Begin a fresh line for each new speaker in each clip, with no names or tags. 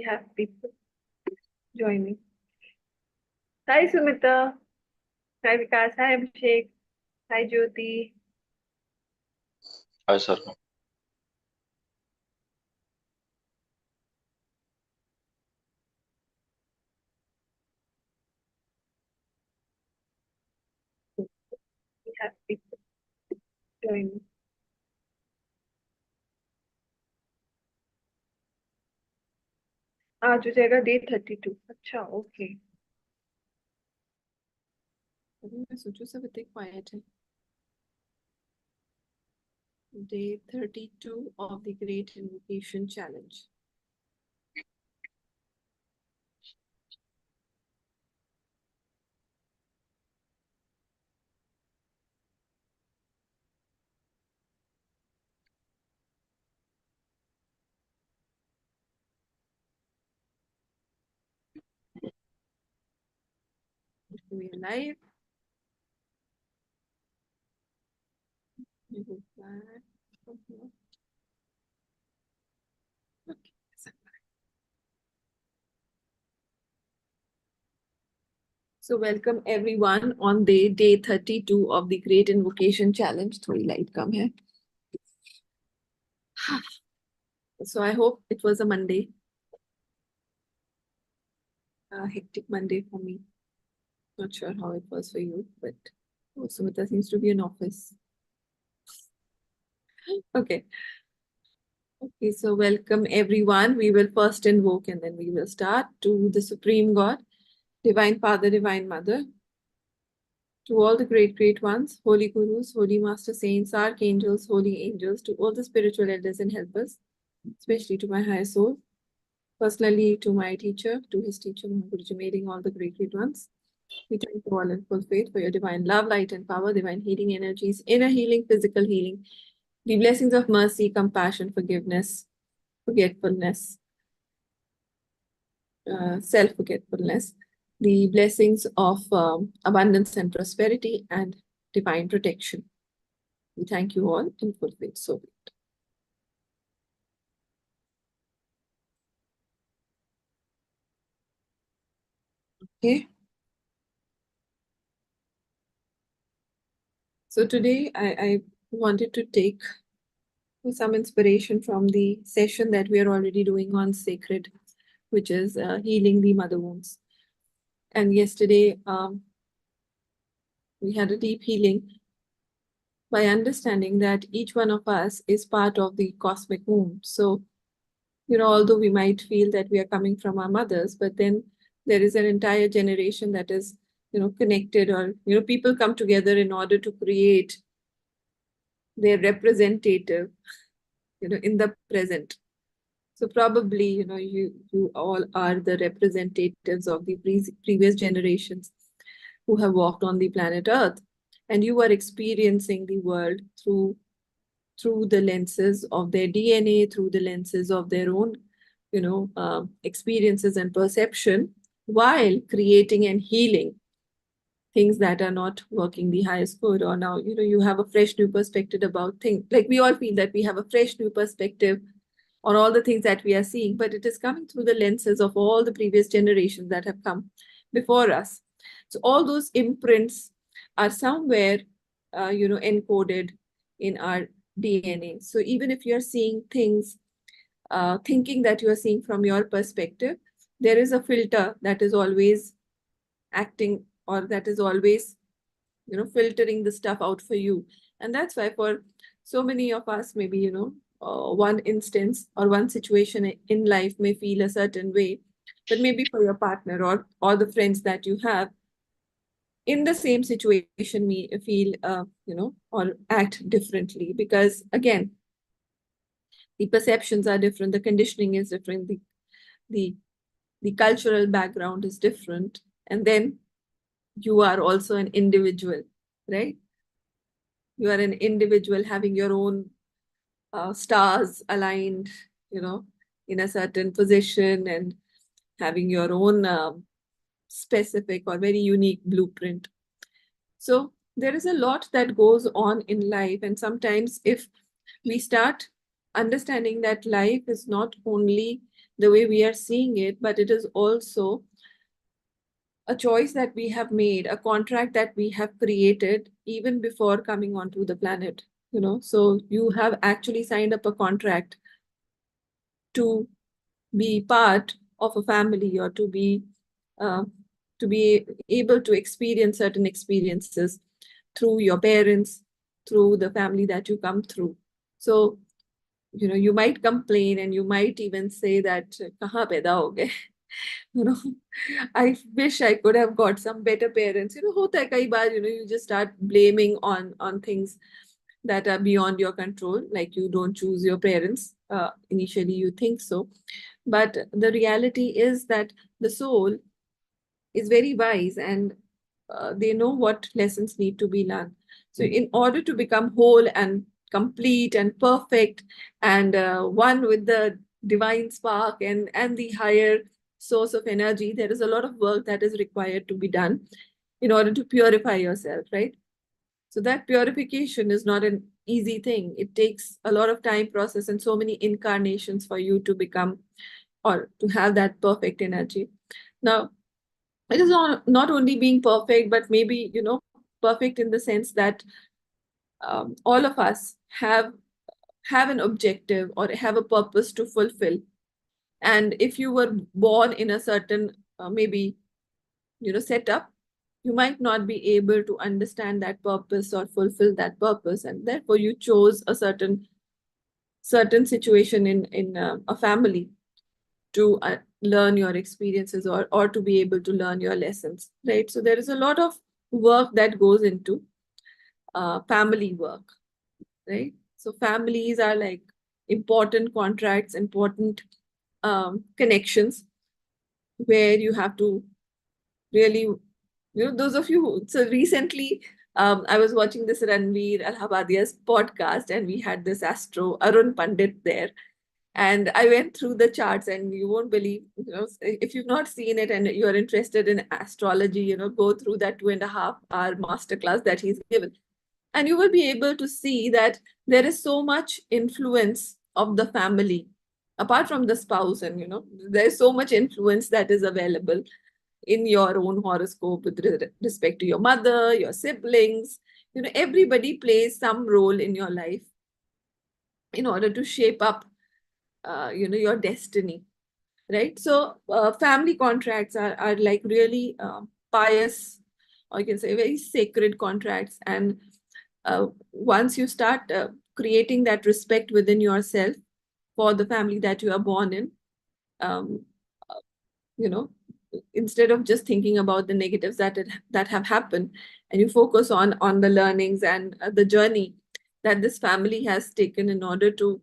have people joining. Hi Sumita. Hi Vikas. Hi Abhishek. Hi Jyoti.
Hi, sir.
We have people joining. आज हो जाएगा day 32. अच्छा okay. अभी मैं सोचूं सब इतने क्वाइट है. Day 32 of the Great Invocation Challenge. We are live. We go back. Okay. So welcome everyone on day 32 of the Great Invocation Challenge. थोड़ी light कम है. So I hope it was a Monday. A hectic Monday for me. Not sure how it was for you, but Sumita seems to be in office. Okay. Okay, so welcome everyone. We will first invoke and then we will start to the Supreme God, Divine Father, Divine Mother, to all the great ones, Holy Gurus, Holy Master Saints, Archangels, Holy Angels, to all the spiritual elders and helpers, especially to my higher soul, personally to my teacher, to his teacher, Guruji, meeting all the great ones. We thank you all in full faith for your divine love, light, and power, divine healing energies, inner healing, physical healing, the blessings of mercy, compassion, forgiveness, forgetfulness, self-forgetfulness, the blessings of abundance and prosperity, and divine protection. We thank you all in full faith. So be it. Okay. So today I wanted to take some inspiration from the session that we are already doing on sacred, which is healing the mother wounds. And yesterday we had a deep healing by understanding that each one of us is part of the cosmic womb. So, although we might feel that we are coming from our mothers, but then there is an entire generation that is, connected, or, people come together in order to create their representative, in the present. So probably, you all are the representatives of the previous generations who have walked on the planet Earth, and you are experiencing the world through the lenses of their DNA, through the lenses of their own, experiences and perception, while creating and healing things that are not working the highest good. Or now, you have a fresh new perspective about things. Like we all feel that we have a fresh new perspective on all the things that we are seeing, but it is coming through the lenses of all the previous generations that have come before us. So all those imprints are somewhere, encoded in our DNA. So even if you're seeing things, thinking that you are seeing from your perspective, there is a filter that is always acting, or that is always, filtering the stuff out for you. And that's why for so many of us, maybe, one instance or one situation in life may feel a certain way, but maybe for your partner or the friends that you have in the same situation may feel, or act differently, because again, the perceptions are different, the conditioning is different, the the cultural background is different, and then you are also an individual, right? You are an individual having your own stars aligned, in a certain position, and having your own specific or very unique blueprint. So there is a lot that goes on in life. And sometimes if we start understanding that life is not only the way we are seeing it, but it is also a choice that we have made, a contract that we have created even before coming onto the planet, you know. So you have actually signed up a contract to be part of a family, or uh, to be able to experience certain experiences through your parents, through the family that you come through. So, you know, you might complain and you might even say that kahan paida ho gaye? You know, I wish I could have got some better parents. You know, hota hai kai baar, you know, you just start blaming on things that are beyond your control, like you don't choose your parents. Initially, you think so, but the reality is that the soul is very wise, and they know what lessons need to be learned. So, in order to become whole and complete and perfect and one with the divine spark and the higher source of energy, there is a lot of work that is required to be done in order to purify yourself, right? So that purification is not an easy thing. It takes a lot of time, process, and so many incarnations for you to become or to have that perfect energy. Now, it is not only being perfect, but maybe, you know, perfect in the sense that all of us have an objective or have a purpose to fulfill. And if you were born in a certain maybe, you know, setup, you might not be able to understand that purpose or fulfill that purpose, and therefore you chose a certain situation in a family to learn your experiences, or to be able to learn your lessons, right? So there is a lot of work that goes into family work, right? So families are like important contracts, important connections, where you have to really, you know, those of you who, so recently I was watching this Ranveer Alhabadia's podcast, and we had this astro Arun Pandit there. And I went through the charts, and you won't believe, you know, if you've not seen it and you're interested in astrology, you know, go through that 2.5 hour masterclass that he's given. And you will be able to see that there is so much influence of the family, apart from the spouse, and, you know, there's so much influence that is available in your own horoscope with respect to your mother, your siblings. You know, everybody plays some role in your life in order to shape up, you know, your destiny, right? So family contracts are like really pious, or you can say very sacred contracts. And once you start creating that respect within yourself for the family that you are born in, um, you know, instead of just thinking about the negatives that have happened, and you focus on the learnings and the journey that this family has taken in order to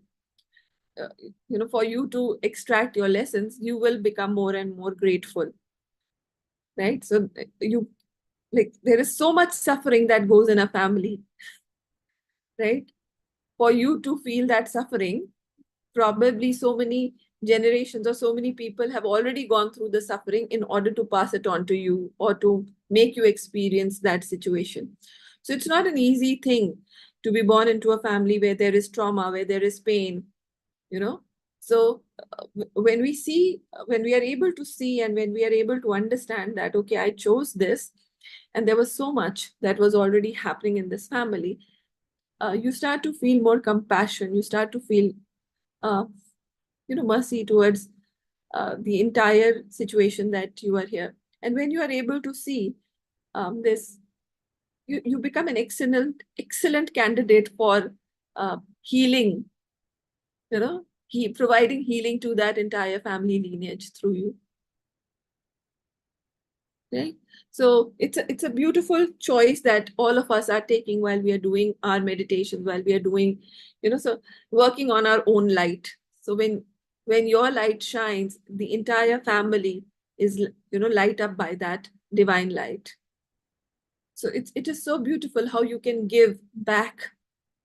uh, you know, for you to extract your lessons, you will become more and more grateful, right? So you, like, there is so much suffering that goes in a family, right? For you to feel that suffering, probably so many generations or so many people have already gone through the suffering in order to pass it on to you, or to make you experience that situation. So it's not an easy thing to be born into a family where there is trauma, where there is pain, you know. So when we see, when we are able to see, and when we are able to understand that, okay, I chose this, and there was so much that was already happening in this family, you start to feel more compassion, you start to feel uh, you know, mercy towards the entire situation that you are here. And when you are able to see this, you become an excellent candidate for healing, you know, providing healing to that entire family lineage through you, right? So it's a beautiful choice that all of us are taking while we are doing our meditations, while we are doing, you know, so working on our own light. So when your light shines, the entire family is, you know, light up by that divine light. So it is so beautiful how you can give back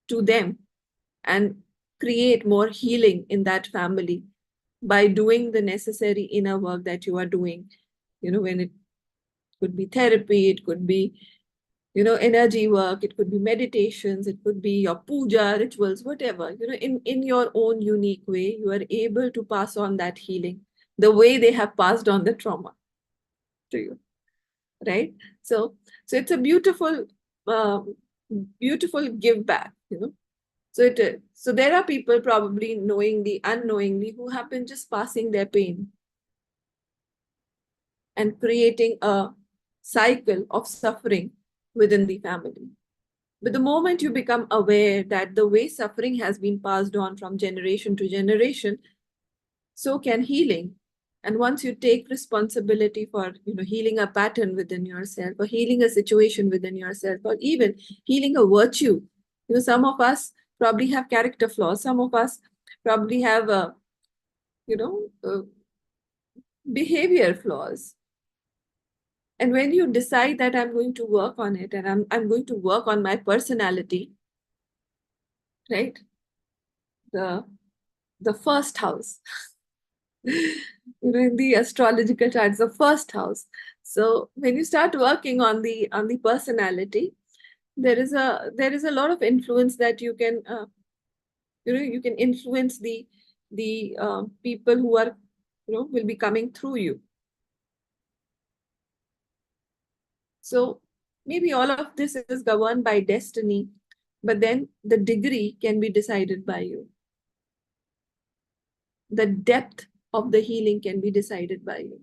to them and create more healing in that family by doing the necessary inner work that you are doing. You know, when it could be therapy, it could be energy work, it could be meditations, it could be your puja rituals, whatever, in your own unique way, you are able to pass on that healing the way they have passed on the trauma to you, right? So it's a um, beautiful give back, so there are people probably knowingly, unknowingly, who have been just passing their pain and creating a cycle of suffering within the family. But the moment you become aware that the way suffering has been passed on from generation to generation, so can healing. And once you take responsibility for, healing a pattern within yourself, or healing a situation within yourself, or even healing a virtue, some of us probably have character flaws. Some of us probably have, you know, uh, behavior flaws. And when you decide that I'm going to work on it, and I'm going to work on my personality, right? The the first house, in the astrological charts, the first house. So when you start working on the personality, there is a lot of influence that you can, you can influence the people who are, will be coming through you. So maybe all of this is governed by destiny, but then the degree can be decided by you. The depth of the healing can be decided by you,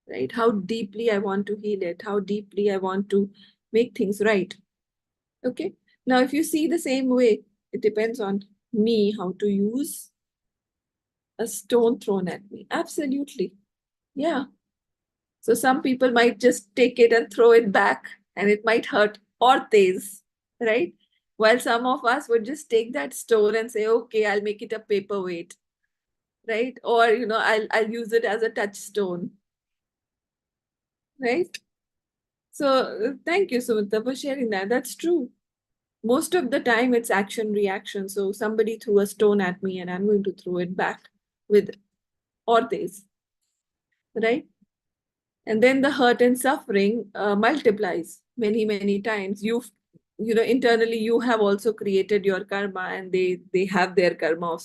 right? How deeply I want to heal it, how deeply I want to make things right. Okay. Now, if you see the same way, it depends on me how to use a stone thrown at me. Absolutely. Yeah. So some people might just take it and throw it back, and it might hurt orthes, right? While some of us would just take that stone and say, okay, I'll make it a paperweight, right? Or, I'll use it as a touchstone, right? So thank you, Sumita, for sharing that. That's true. Most of the time it's action reaction. So somebody threw a stone at me and I'm going to throw it back with orthes, right? And then the hurt and suffering multiplies many times. Internally you have also created your karma, and they have their karma of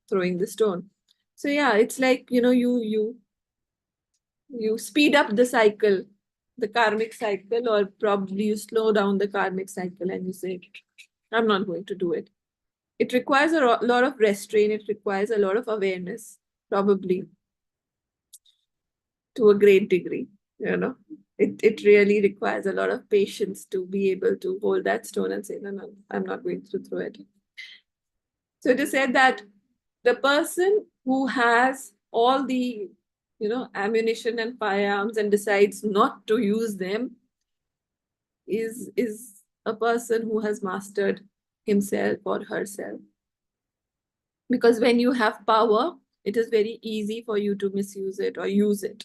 throwing the stone. So yeah, it's like, you speed up the cycle, the karmic cycle, or probably you slow down the karmic cycle and you say, I'm not going to do it. It requires a lot of restraint, it requires a lot of awareness, probably, to a great degree. It really requires a lot of patience to be able to hold that stone and say, no, I'm not going to throw it. So it is said that the person who has all the, ammunition and firearms and decides not to use them is a person who has mastered himself or herself. Because when you have power, it is very easy for you to misuse it or use it.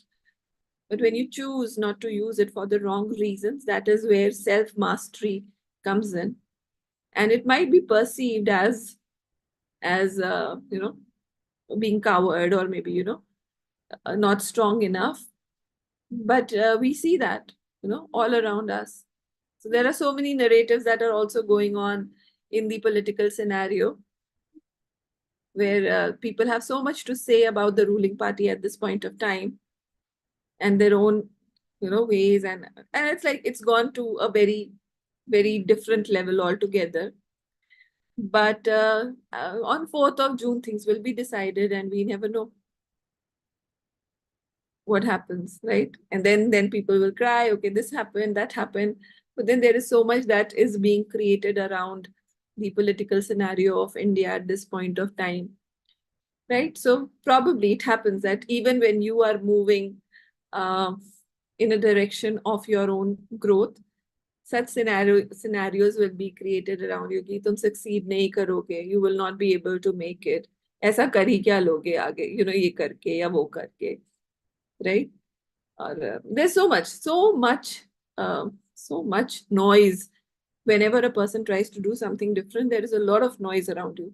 But when you choose not to use it for the wrong reasons, that is where self mastery comes in. And it might be perceived as being coward, or maybe, not strong enough. But we see that, all around us. So there are so many narratives that are also going on in the political scenario, where people have so much to say about the ruling party at this point of time, and their own, ways, and it's like it's gone to a very different level altogether. But on 4th of June, things will be decided, and we never know what happens, right? And then people will cry, okay, this happened, that happened. But then there is so much that is being created around the political scenario of India at this point of time, right? So probably it happens that even when you are moving uh, in a direction of your own growth, such scenarios will be created around you कि तुम succeed नहीं करोगे, you will not be able to make it, ऐसा कर ही क्या लोगे आगे, ये करके या वो करके, right? Or there's so much noise. Whenever a person tries to do something different, there is a lot of noise around you.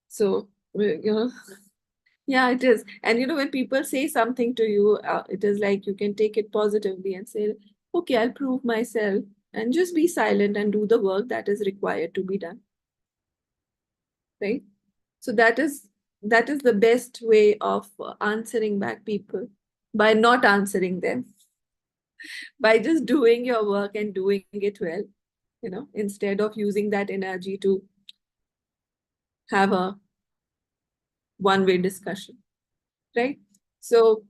So Yeah, it is. And when people say something to you, it is like you can take it positively and say, okay, I'll prove myself, and just be silent and do the work that is required to be done. Right? So that is the best way of answering back people, by not answering them, by just doing your work and doing it well, instead of using that energy to have a one-way discussion, right? So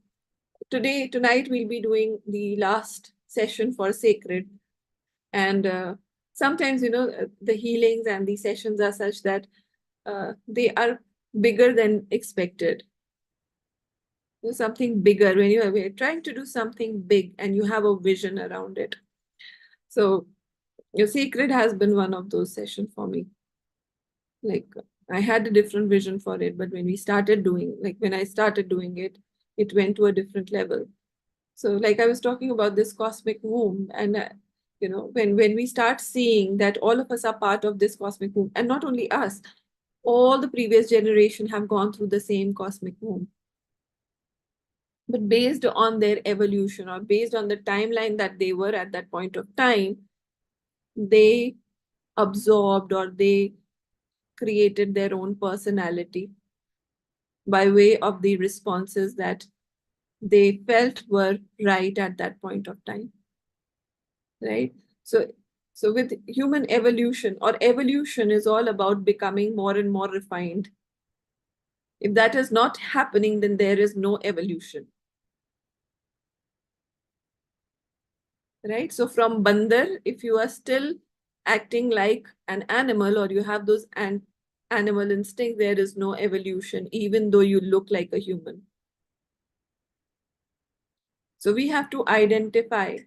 tonight we'll be doing the last session for sacred. And sometimes, the healings and the sessions are such that they are bigger than expected. Something bigger when you're trying to do something big and you have a vision around it. So your sacred has been one of those sessions for me. Like, I had a different vision for it, but when I started doing it, it went to a different level. So, like I was talking about this cosmic womb, and when we start seeing that all of us are part of this cosmic womb, and not only us, all the previous generation have gone through the same cosmic womb. But based on their evolution, or based on the timeline that they were at that point of time, they absorbed, or they created their own personality by way of the responses that they felt were right at that point of time, right? So with human evolution, or evolution is all about becoming more and more refined. If that is not happening, then there is no evolution, right? So from bandar, if you are still acting like an animal, or you have those animal instinct, there is no evolution, even though you look like a human. So we have to identify,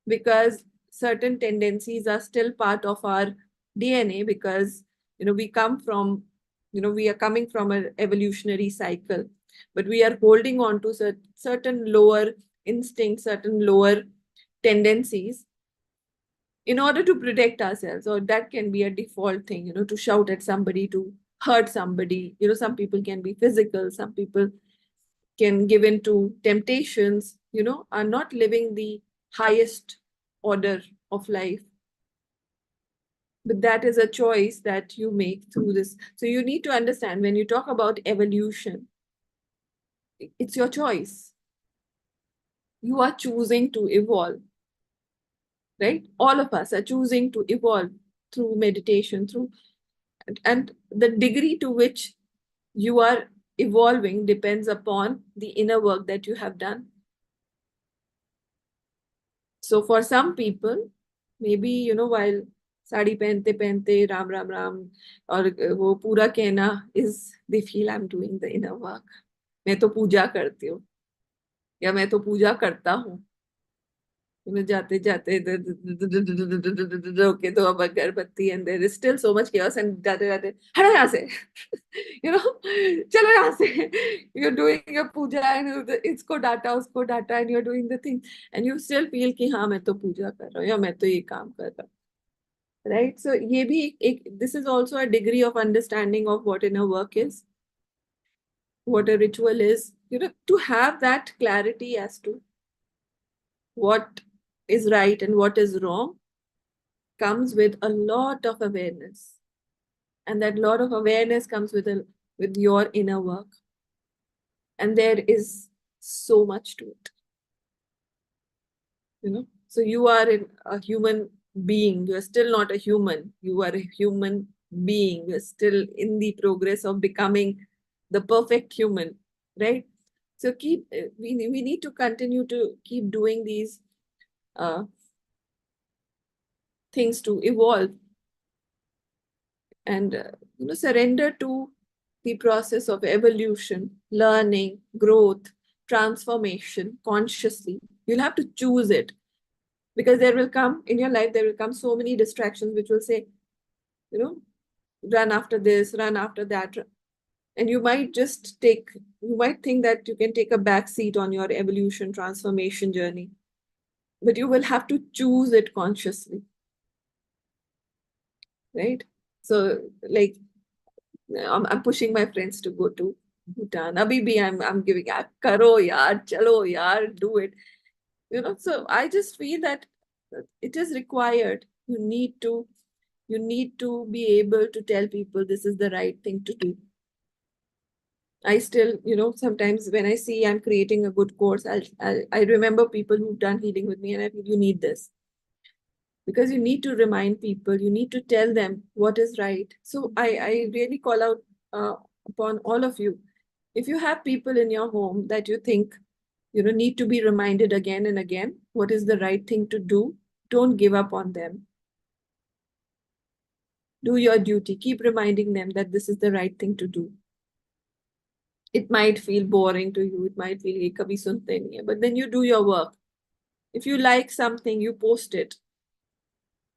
because certain tendencies are still part of our DNA, because we come from, we are coming from an evolutionary cycle, but we are holding on to certain lower instincts, certain lower tendencies, in order to protect ourselves. Or that can be a default thing, to shout at somebody, to hurt somebody. Some people can be physical, some people can give in to temptations, are not living the highest order of life. But that is a choice that you make through this. So you need to understand, when you talk about evolution, it's your choice. You are choosing to evolve, right? All of us are choosing to evolve through meditation, and the degree to which you are evolving depends upon the inner work that you have done. So for some people, maybe, while sari पहनते पहनते राम राम राम और वो पूरा कहना is they feel I'm doing the inner work. मैं तो पूजा करती हूँ, या मैं तो पूजा करता हूँ. मैं जाते जाते ओके तो अब अगरबत्ती, and there is still so much chaos, and जाते जाते हटो यहाँ से. चलो यहाँ से. You're doing your puja, and इसको डाटा उसको data, and you're doing the thing, and you still feel कि हाँ मैं तो पूजा कर रहा हूँ, या मैं तो ये काम कर रहा हूँ, right? So ये भी एक, this is also a degree of understanding of what inner work is, what a ritual is, to have that clarity as to what is right and what is wrong, comes with a lot of awareness. And that lot of awareness comes with your inner work. And there is so much to it. So you are a human being. You are still not a human. You are a human being. You're still in the progress of becoming the perfect human, right? So we need to continue to keep doing these things to evolve, and surrender to the process of evolution, learning, growth, transformation consciously. You'll have to choose it, because there will come in your life, there will come so many distractions which will say, run after this, run after that. And you might think that you can take a back seat on your evolution transformation journey, but you will have to choose it consciously, right? So, like, I'm pushing my friends to go to Bhutan. Abhi bhi I'm giving up. Karo yaar, chalo yaar, do it. So I just feel that it is required. You need to be able to tell people this is the right thing to do. I still, sometimes when I see I'm creating a good course, I remember people who've done healing with me, and I feel you need this because you need to remind people, you need to tell them what is right. So I really call out upon all of you. If you have people in your home that you think, need to be reminded again and again what is the right thing to do, don't give up on them. Do your duty. Keep reminding them that this is the right thing to do. It might feel boring to you. It might feel, "Ye kabhi sunte nahi hai," but then you do your work. If you like something, you post it.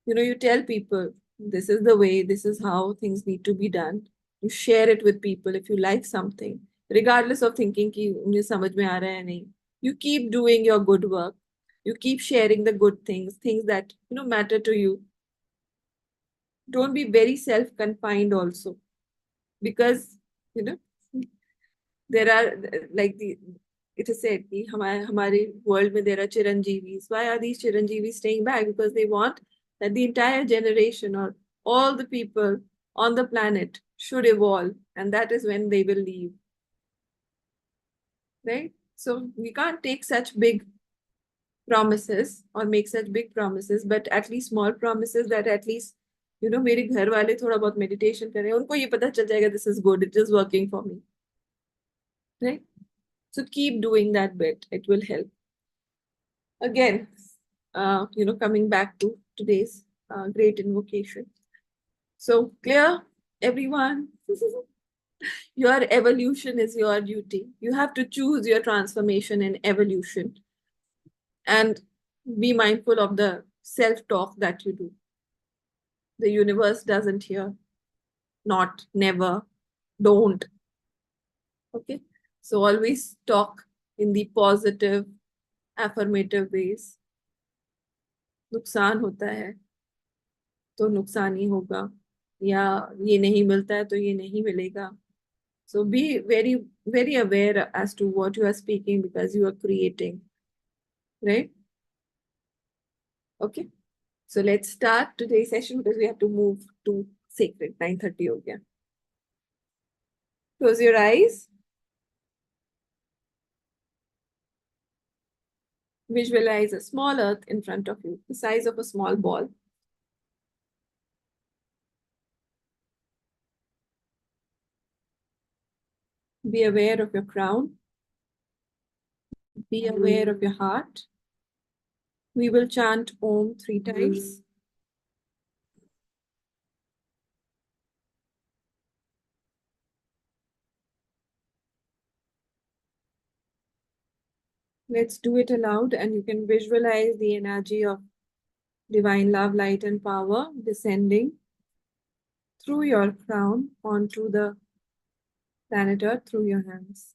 You tell people this is the way, this is how things need to be done. You share it with people if you like something, regardless of thinking कि मुझे समझ में आ रहा है नहीं. You keep doing your good work. You keep sharing the good things that matter to you. Don't be very self-confined also, because you know there are like the it is said कि हमारे world में there are chiranjeevis. Why are these chiranjeevis staying back? Because they want that the entire generation or all the people on the planet should evolve, and that is when they will leave, right? So we can't take such big promises or make such big promises, but at least small promises that at least मेरे घर वाले थोड़ा बहुत meditation करें, उनको ये पता चल जाएगा this is good, it is working for me, right? So keep doing that bit, it will help. Again, coming back to today's great invocation. So clear, everyone? Your evolution is your duty. You have to choose your transformation and evolution, and be mindful of the self-talk that you do. The universe doesn't hear, not, never, don't. Okay? So always talk in the positive, affirmative ways. नुकसान होता है तो नुकसान ही होगा, या ये नहीं मिलता है तो ये नहीं मिलेगा. So be very, very aware as to what you are speaking, because you are creating, right? Okay. So let's start today's session because we have to move to sacred. 9:30 ho gaya. Close your eyes. Visualize a small earth in front of you, the size of a small ball. Be aware of your crown. Be aware of your heart. We will chant Om 3 times. Let's do it aloud, and you can visualize the energy of divine love, light, and power descending through your crown onto the planet Earth through your hands.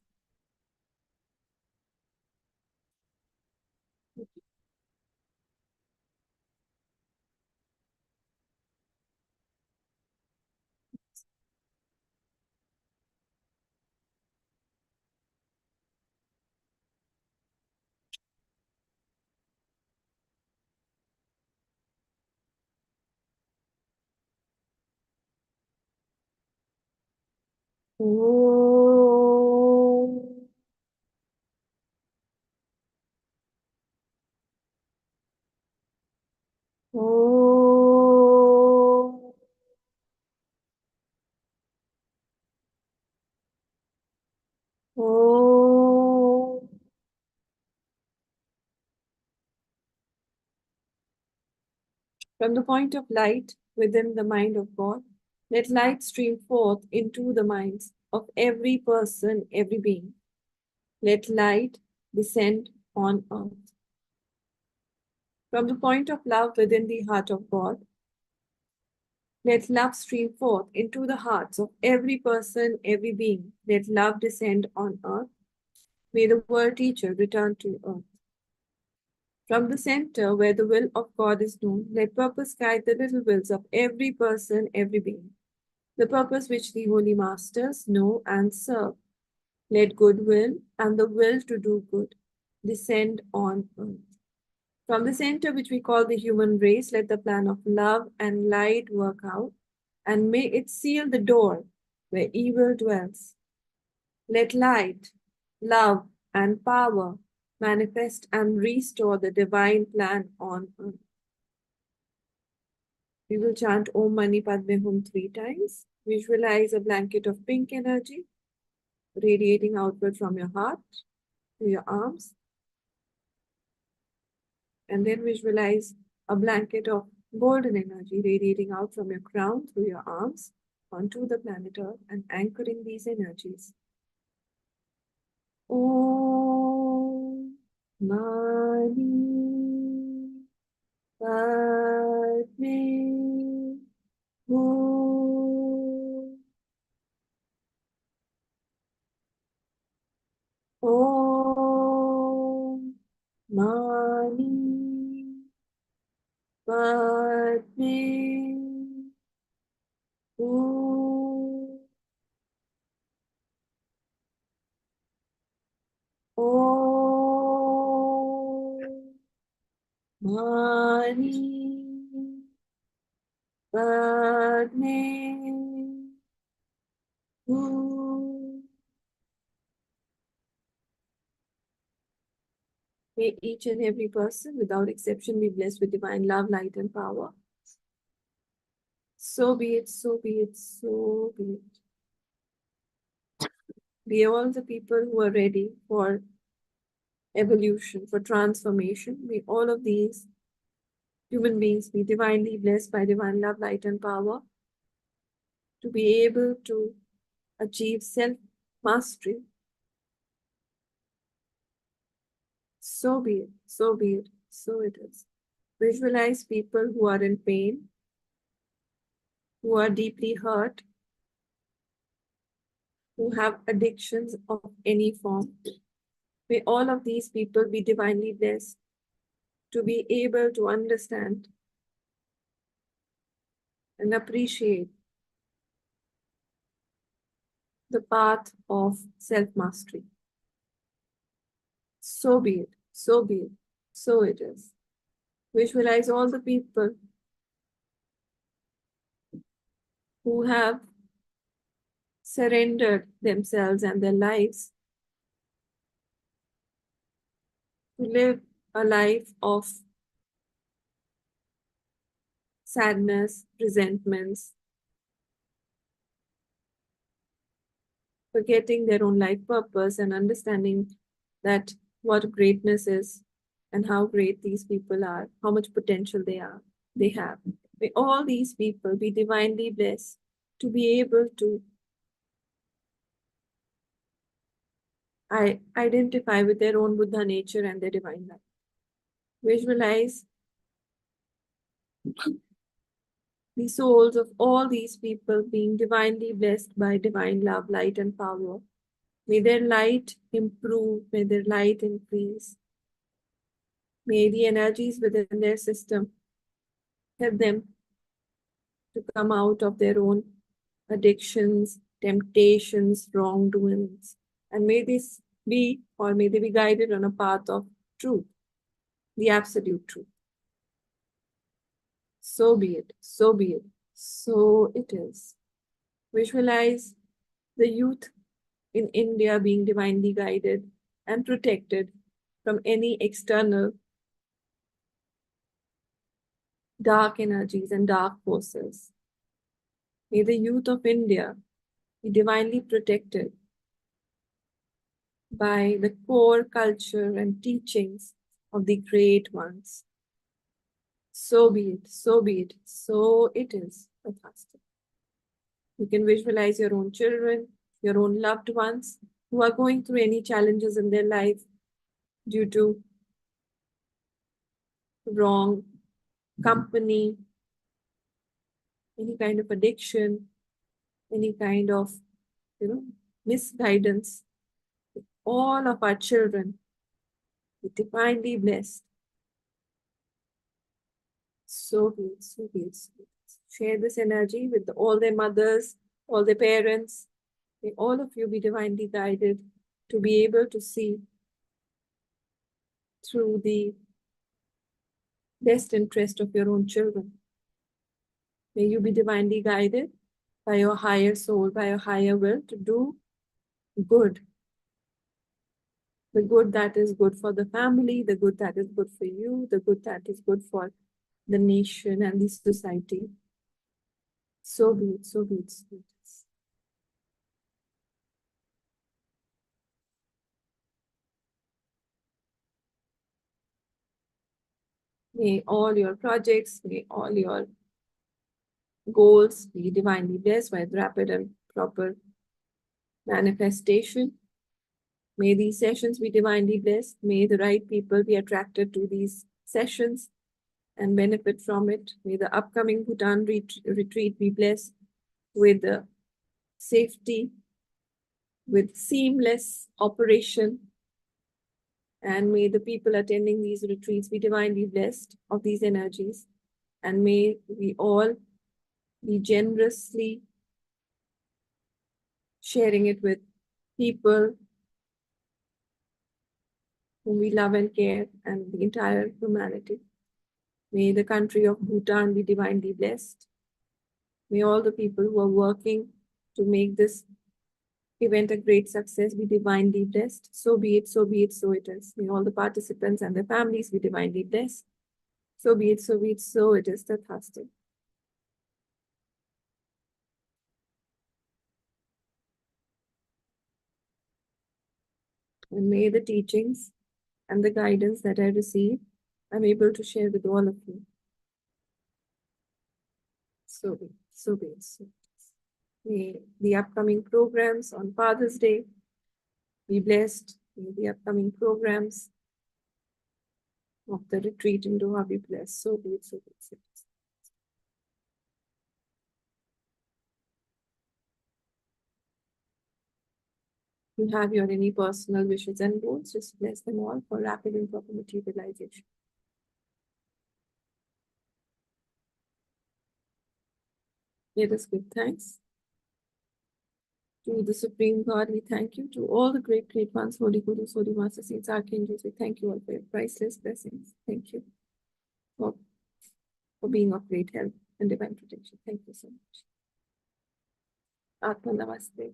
Om. Om. Om. From the point of light within the mind of God, let light stream forth into the minds of every person, every being. Let light descend on earth. From the point of love within the heart of God, let love stream forth into the hearts of every person, every being. Let love descend on earth. May the world teacher return to earth. From the center where the will of God is known, let purpose guide the little wills of every person, every being. The purpose which the holy masters know and serve. Let goodwill and the will to do good descend on earth. From the center, which we call the human race, let the plan of love and light work out, and may it seal the door where evil dwells. Let light, love, and power manifest and restore the divine plan on earth. We will chant Om Mani Padme Hum 3 times. Visualize a blanket of pink energy radiating outward from your heart to your arms. And then visualize a blanket of golden energy radiating out from your crown through your arms onto the planet Earth and anchoring these energies. Om Mani Padme Hum. Om Mani Padme Hum. Om Mani Padme Hum. May each and every person, without exception, be blessed with divine love, light, and power. So be it, so be it, so be it. Be all the people who are ready for evolution, for transformation. May all of these human beings be divinely blessed by divine love, light, and power to be able to achieve self-mastery. So be it, so be it, so it is. Visualize people who are in pain, who are deeply hurt, who have addictions of any form. May all of these people be divinely blessed to be able to understand and appreciate the path of self-mastery. So be it, so be it, so it is. Visualize all the people who have surrendered themselves and their lives to live a life of sadness, resentments, forgetting their own life purpose and understanding that what greatness is and how great these people are, how much potential they have. May all these people be divinely blessed to be able to identify with their own Buddha nature and their divine life. Visualize the souls of all these people being divinely blessed by divine love, light, and power. May their light improve, may their light increase. May the energies within their system help them to come out of their own addictions, temptations, wrongdoings. And may this be, or may they be guided on a path of truth, the absolute truth. So be it, so be it, so it is. Visualize the youth in India being divinely guided and protected from any external dark energies and dark forces. May the youth of India be divinely protected by the core culture and teachings of the great ones. So be it, so be it, so it is. Fantastic. You can visualize your own children, your own loved ones who are going through any challenges in their life due to wrong company, any kind of addiction, any kind of, misguidance. All of our children be divinely blessed. So be it, so be it, so be it. Share this energy with all their mothers, all their parents. May all of you be divinely guided to be able to see through the best interest of your own children. May you be divinely guided by your higher soul, by your higher will to do good. The good that is good for the family, the good that is good for you, the good that is good for the nation and the society. So be it, so be it, so be it. May all your projects, may all your goals be divinely blessed by rapid and proper manifestation. May these sessions be divinely blessed. May the right people be attracted to these sessions and benefit from it. May the upcoming Bhutan retreat be blessed with the safety, with seamless operation. And may the people attending these retreats be divinely blessed of these energies. And may we all be generously sharing it with people whom we love and care, and the entire humanity. May the country of Bhutan be divinely blessed. May all the people who are working to make this event a great success be divinely blessed. So be it, so be it, so it is. May all the participants and their families be divinely blessed. So be it, so be it, so it is. Tathastu. And may the teachings and the guidance that I receive, I'm able to share with all of you. So be it, so be it, so it is. May the upcoming programs on Father's Day be blessed. May the upcoming programs of the retreat in Doha be blessed. So be it, so be it, so it is. You have your any personal wishes and goals, just bless them all for rapid and proper materialization. Let us give thanks to the Supreme God. We thank you. To all the great, great ones, Holy Gurus, Holy Masters, Saints, Archangels, we thank you all for your priceless blessings. Thank you for being of great help and divine protection. Thank you so much. Atma Namaste.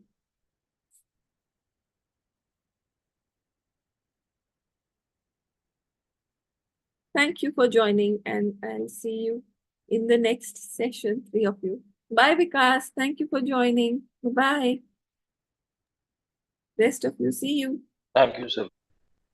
Thank you for joining, and I'll see you in the next session, 3 of you. Bye, Vikas. Thank you for joining. Bye. Rest of you, see you.
Thank you, sir.